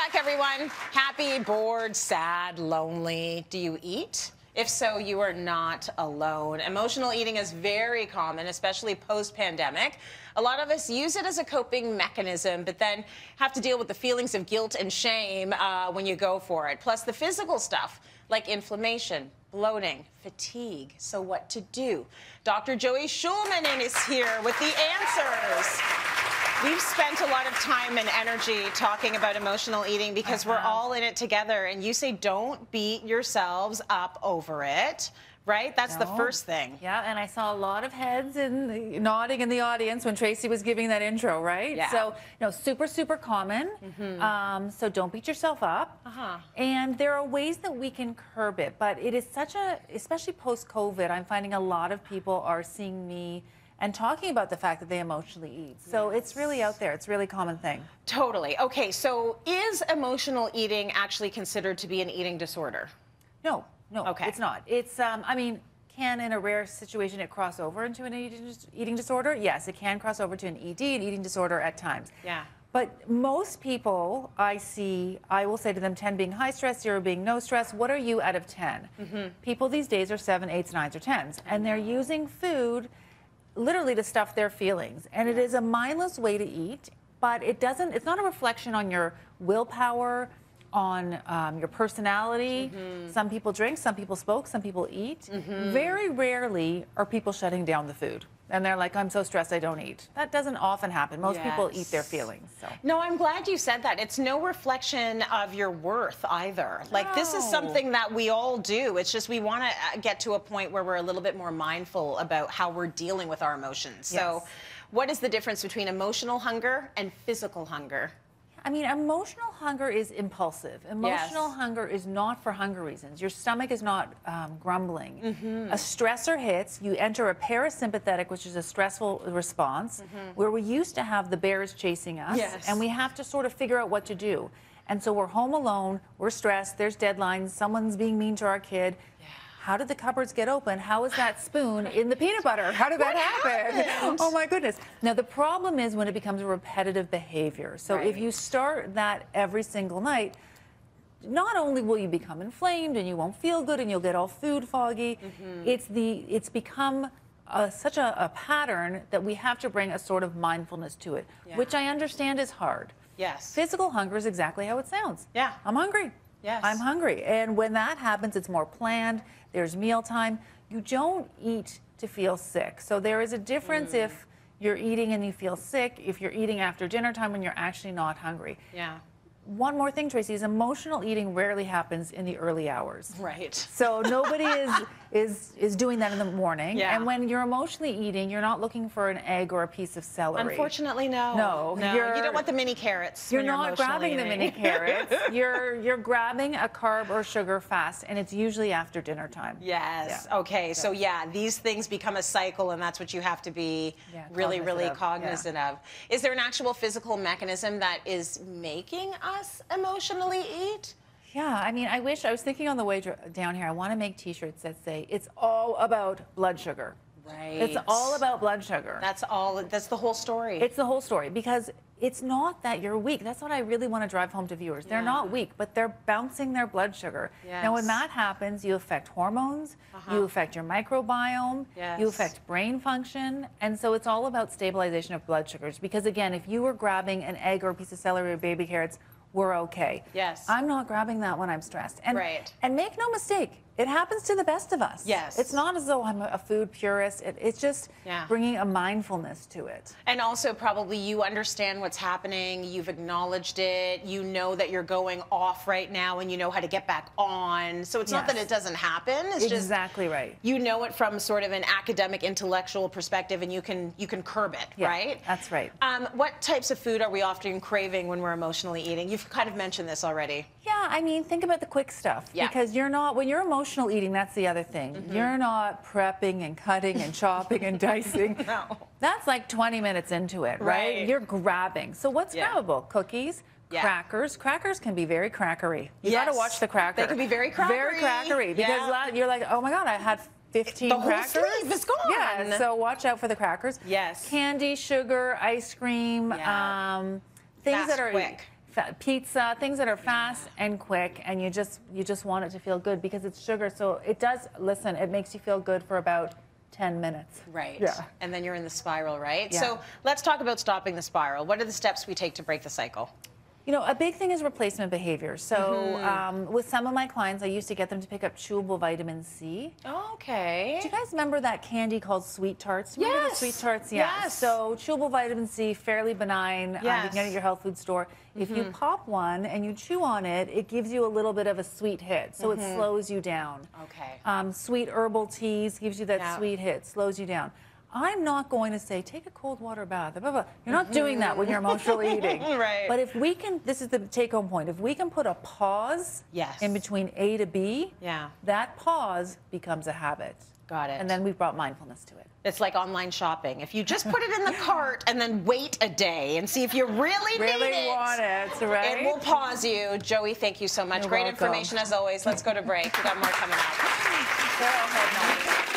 back, everyone. Happy, bored, sad, lonely. Do you eat? If so, you are not alone. Emotional eating is very common, especially post-pandemic. A lot of us use it as a coping mechanism, but then have to deal with the feelings of guilt and shame when you go for it. Plus the physical stuff like inflammation, bloating, fatigue. So what to do? Dr. Joey Shulman is here with the answers. We've spent a lot of time and energy talking about emotional eating because we're all in it together. And you say don't beat yourselves up over it, right? That's the first thing. Yeah, and I saw a lot of heads nodding in the audience when Tracy was giving that intro, right? Yeah. So, super, super common. So don't beat yourself up. And there are ways that we can curb it. But it is such a, especially post-COVID, I'm finding a lot of people are seeing me and talking about the fact that they emotionally eat. So it's really out there. It's a really common thing. Totally. Okay, so is emotional eating actually considered to be an eating disorder? No, it's not. It's, I mean, can in a rare situation it cross over into an eating disorder? Yes, it can cross over to an ED, an eating disorder at times. Yeah. But most people I see, I will say to them 10 being high stress, 0 being no stress. What are you out of 10? People these days are 7, 8s, 9s, or 10s. And they're using food literally to stuff their feelings. And it is a mindless way to eat, but it doesn't, it's not a reflection on your willpower, on your personality. Some people drink, some people smoke, some people eat. Very rarely are people shutting down the food. And they're like, I'm so stressed I don't eat. That doesn't often happen. Most people eat their feelings. So. No, I'm glad you said that. It's no reflection of your worth either. Like, this is something that we all do. It's just we want to get to a point where we're a little bit more mindful about how we're dealing with our emotions. So what is the difference between emotional hunger and physical hunger? I mean, emotional hunger is impulsive. Emotional hunger is not for hunger reasons. Your stomach is not grumbling. A stressor hits, you enter a parasympathetic, which is a stressful response, where we used to have the bears chasing us, and we have to sort of figure out what to do. And so we're home alone, we're stressed, there's deadlines, someone's being mean to our kid. How did the cupboards get open? How is that spoon in the peanut butter? How did that happen? Oh my goodness. Now the problem is when it becomes a repetitive behavior. So if you start that every single night, not only will you become inflamed and you won't feel good and you'll get all food foggy, it's become such a pattern that we have to bring a sort of mindfulness to it, which I understand is hard. Physical hunger is exactly how it sounds. I'm hungry. I'm hungry. And when that happens, it's more planned. There's mealtime. You don't eat to feel sick. So there is a difference if you're eating and you feel sick, if you're eating after dinner time when you're actually not hungry. One more thing, Tracy, is emotional eating rarely happens in the early hours. So nobody is doing that in the morning. And when you're emotionally eating, you're not looking for an egg or a piece of celery. Unfortunately, no. You don't want the mini carrots. You're not grabbing the mini carrots. You're grabbing a carb or sugar fast, and it's usually after dinner time. Okay. So these things become a cycle, and that's what you have to be really cognizant of. Is there an actual physical mechanism that is making us emotionally eat? Yeah, I mean, I wish, I was thinking on the way down here, I want to make t-shirts that say, it's all about blood sugar. It's all about blood sugar. That's the whole story. It's the whole story, because it's not that you're weak. That's what I really want to drive home to viewers. They're not weak, but they're bouncing their blood sugar. Now, when that happens, you affect hormones, you affect your microbiome, you affect brain function, and so it's all about stabilization of blood sugars. Because again, if you were grabbing an egg or a piece of celery or baby carrots, we're okay. I'm not grabbing that when I'm stressed. And, and make no mistake, it happens to the best of us. It's not as though I'm a food purist. It's just bringing a mindfulness to it. And also probably you understand what's happening. You've acknowledged it. You know that you're going off right now and you know how to get back on. So it's not that it doesn't happen. It's just you know it from sort of an academic, intellectual perspective, and you can curb it, right? That's right. What types of food are we often craving when we're emotionally eating? You've kind of mentioned this already. I mean, think about the quick stuff. Because you're not, when you're emotional eating, that's the other thing. You're not prepping and cutting and chopping and dicing. That's like 20 minutes into it, right? You're grabbing. So what's grabbable? Cookies, crackers. Crackers can be very crackery. You got to watch the cracker. They can be very crackery. Very crackery. Because you're like, oh my God, I had 15 crackers. The whole sleeve is gone. So watch out for the crackers. Candy, sugar, ice cream, things that are quick. pizza, things that are fast and quick, and you just want it to feel good because it's sugar. So it does, listen, it makes you feel good for about 10 minutes. Right. Yeah. And then you're in the spiral, right? Yeah. So let's talk about stopping the spiral. What are the steps we take to break the cycle? You know, a big thing is replacement behavior. So with some of my clients, I used to get them to pick up chewable vitamin C. Okay. Do you guys remember that candy called Sweet Tarts? Remember Yes. the Sweet Tarts? Yeah. Yes. So chewable vitamin C, fairly benign. You can get it at your health food store. If you pop one and you chew on it, it gives you a little bit of a sweet hit. So it slows you down. Okay. Sweet herbal teas gives you that sweet hit, slows you down. I'm not going to say, take a cold water bath, blah, blah, blah. You're not doing that when you're emotional eating. Right. But if we can, this is the take-home point, if we can put a pause in between A to B, that pause becomes a habit. Got it. And then we've brought mindfulness to it. It's like online shopping. If you just put it in the cart and then wait a day and see if you really need it. want it, right? It will pause you. Joey, thank you so much. You're Great welcome. information as always. Let's go to break. We got more coming up. Go ahead, Molly.